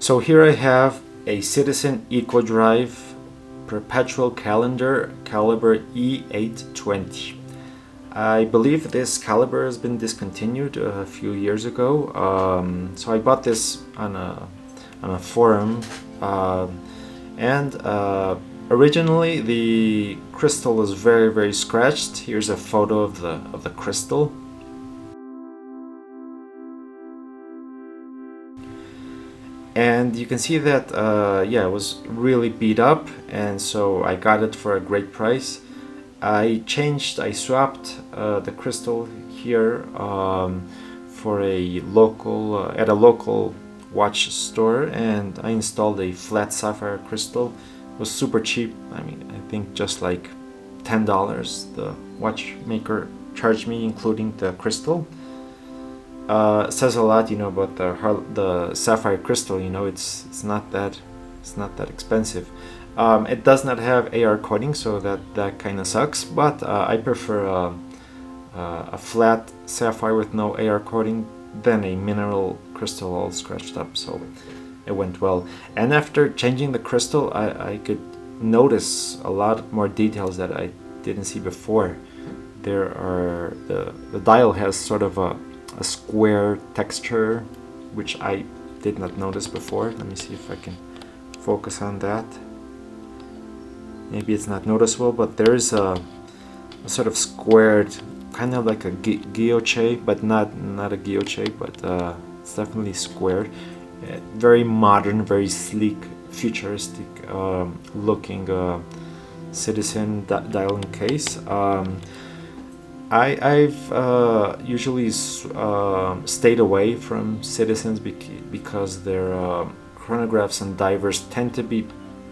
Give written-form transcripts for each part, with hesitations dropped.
So here I have a Citizen Eco-Drive Perpetual Calendar caliber E-820. I believe this caliber has been discontinued a few years ago. So I bought this on a forum, and originally the crystal was very scratched. Here's a photo of the crystal. And you can see that yeah, it was really beat up, and so I got it for a great price. I swapped the crystal here for a local at a local watch store, and I installed a flat sapphire crystal. It was super cheap. I mean, I think just like $10 the watchmaker charged me, including the crystal. Says a lot, you know, about the sapphire crystal. You know, it's not that expensive. It does not have AR coating, so that kind of sucks. But I prefer a flat sapphire with no AR coating than a mineral crystal all scratched up. So it went well. And after changing the crystal, I could notice a lot more details that I didn't see before. There are the dial has sort of a square texture, which I did not notice before. Let me see if I can focus on that. Maybe it's not noticeable, but there is a sort of squared, kind of like a guilloche, but not a guilloche, but it's definitely squared. Very modern, very sleek, futuristic looking Citizen dial and case. I've usually stayed away from Citizens because their chronographs and divers tend to be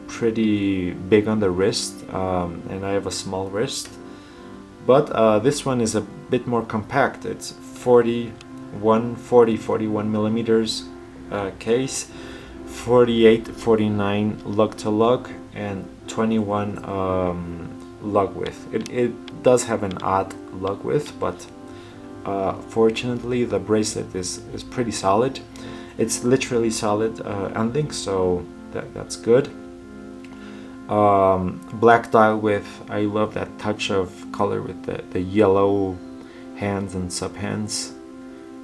pretty big on the wrist, and I have a small wrist. But this one is a bit more compact. It's 41 millimeters case, 48, 49 lug to lug, and 21 lug width. It does have an odd lug width, but fortunately the bracelet is pretty solid. It's literally solid ending, so that's good. Black dial width. I love that touch of color with the yellow hands and sub hands.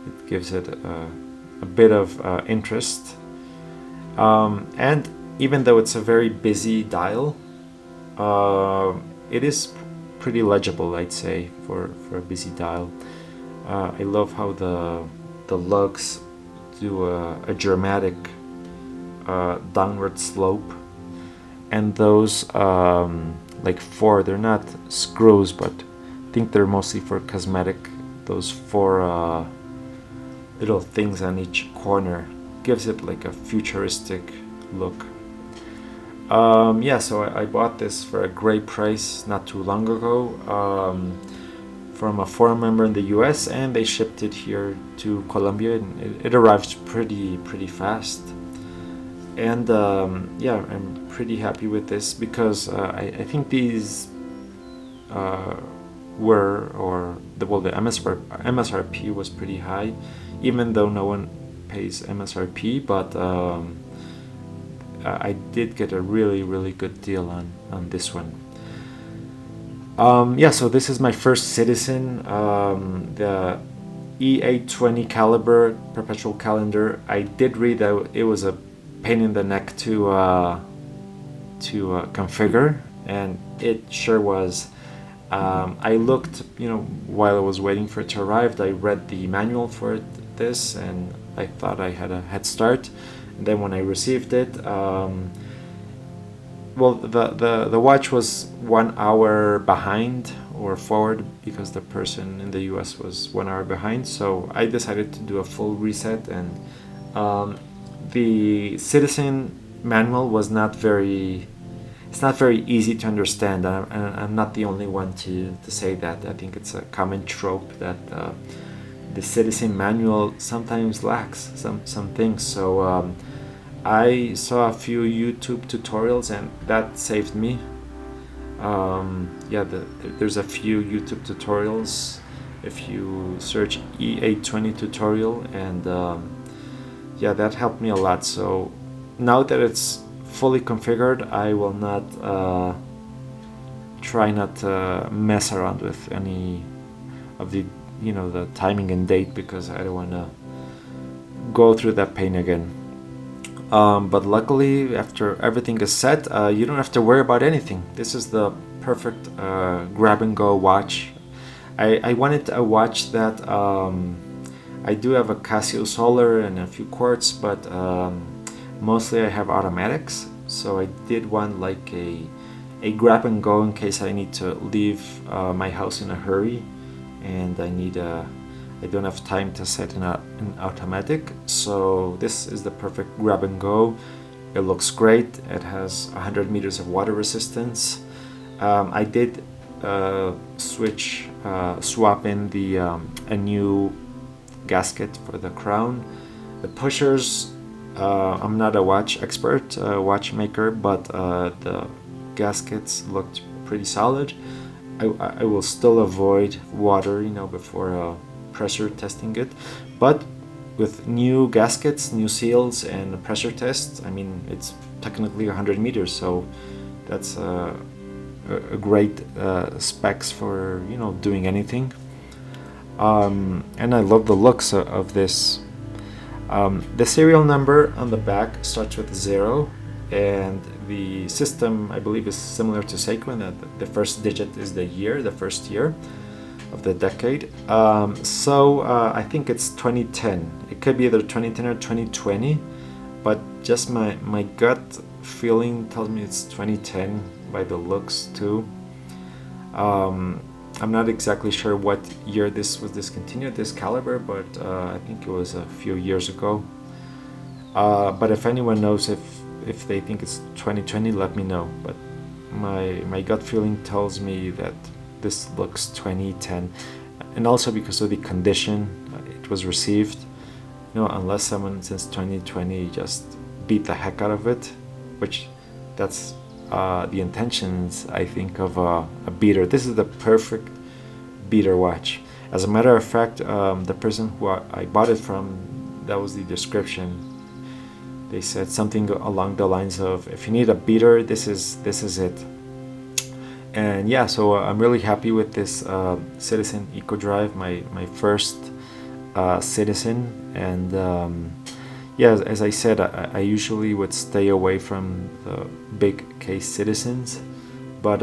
It gives it a bit of interest. And even though it's a very busy dial, it is pretty legible, I'd say, for a busy dial. I love how the lugs do a dramatic downward slope, and those like they're not screws, but I think they're mostly for cosmetic. Those 4 little things on each corner gives it like a futuristic look. Yeah, so I bought this for a great price not too long ago from a forum member in the US, and they shipped it here to Colombia, and it arrived pretty fast. And yeah, I'm pretty happy with this because I think these the MSRP was pretty high, even though no one pays MSRP, but I did get a really good deal on this one. Yeah, so this is my first Citizen, the E-820 caliber perpetual calendar. I did read that it was a pain in the neck to configure, and it sure was. I looked, you know, while I was waiting for it to arrive. I read the manual for this, and I thought I had a head start. And then when I received it, well, the watch was 1 hour behind or forward because the person in the US was 1 hour behind. So I decided to do a full reset, and the Citizen manual was not very easy to understand. I'm not the only one to say that. I think it's a common trope that the Citizen manual sometimes lacks some things. So I saw a few YouTube tutorials, and that saved me. Yeah, there's a few YouTube tutorials if you search E-820 tutorial, and yeah, that helped me a lot. So now that it's fully configured, I will not try not to mess around with any of the the timing and date, because I don't want to go through that pain again. But luckily, after everything is set, you don't have to worry about anything. This is the perfect grab and go watch. I wanted a watch that I do have a Casio Solar and a few quartz, but mostly I have automatics. So I did want like a grab and go in case I need to leave my house in a hurry and I don't have time to set an automatic. So this is the perfect grab and go. It looks great. It has 100 meters of water resistance. I did swap in a new gasket for the crown. The pushers, I'm not a watch expert, watchmaker, but the gaskets looked pretty solid. I will still avoid water, before pressure testing it, but with new gaskets, new seals, and pressure tests, I mean, it's technically 100 meters, so that's a great specs for doing anything. And I love the looks of this. The serial number on the back starts with 0, and the system, I believe, is similar to Seiko, and that the first digit is the year, the first year of the decade. So I think it's 2010. It could be either 2010 or 2020, but just my gut feeling tells me it's 2010 by the looks too. I'm not exactly sure what year this was discontinued, this caliber, but I think it was a few years ago. But if anyone knows if they think it's 2020, let me know. But my gut feeling tells me that this looks 2010, and also because of the condition it was received. Unless someone since 2020 just beat the heck out of it, which that's the intentions, I think, of a beater. This is the perfect beater watch. As a matter of fact, the person who I bought it from, that was the description. They said something along the lines of, if you need a beater, this is it. And yeah, so I'm really happy with this Citizen Eco-Drive, my first Citizen. And yeah, as I said, I usually would stay away from the big case Citizens, but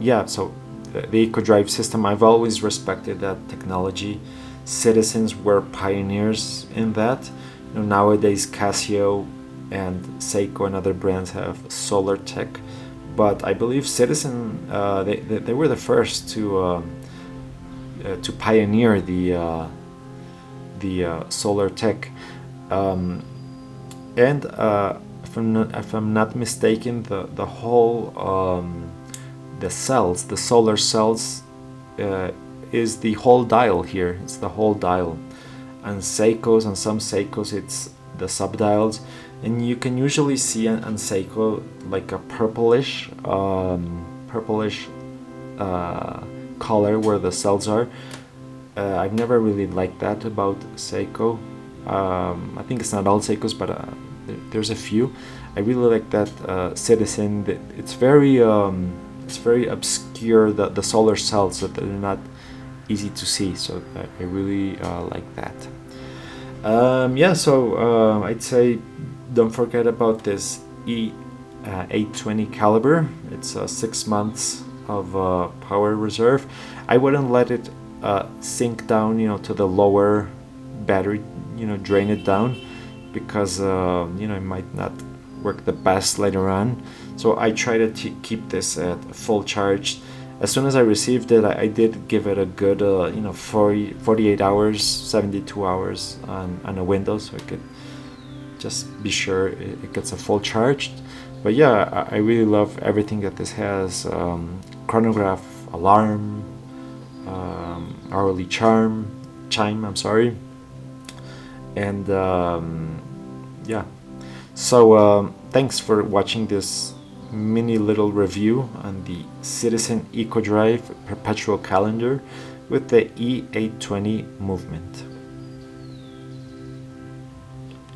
yeah, so the Eco-Drive system, I've always respected that technology. Citizens were pioneers in that. Nowadays Casio and Seiko and other brands have solar tech, but I believe Citizen, they were the first to pioneer the solar tech. And if I'm not mistaken, the whole the solar cells is the whole dial here. It's the whole dial. On Seikos, on some Seikos, it's the subdials, and you can usually see on Seiko like a purplish color where the cells are. I've never really liked that about Seiko. I think it's not all Seikos, but there's a few. I really like that Citizen. It's very obscure, the solar cells, so they're not easy to see. So I really like that. Yeah, so I'd say don't forget about this E-820 caliber. It's 6 months of power reserve. I wouldn't let it sink down, to the lower battery, drain it down, because it might not work the best later on. So I try to keep this at full charge. As soon as I received it, I did give it a good 48 hours, 72 hours on a window, so I could just be sure it gets a full charge. But yeah, I really love everything that this has. Chronograph, alarm, hourly chime, I'm sorry. And yeah, so thanks for watching this mini little review on the Citizen Eco-Drive Perpetual Calendar with the E-820 movement.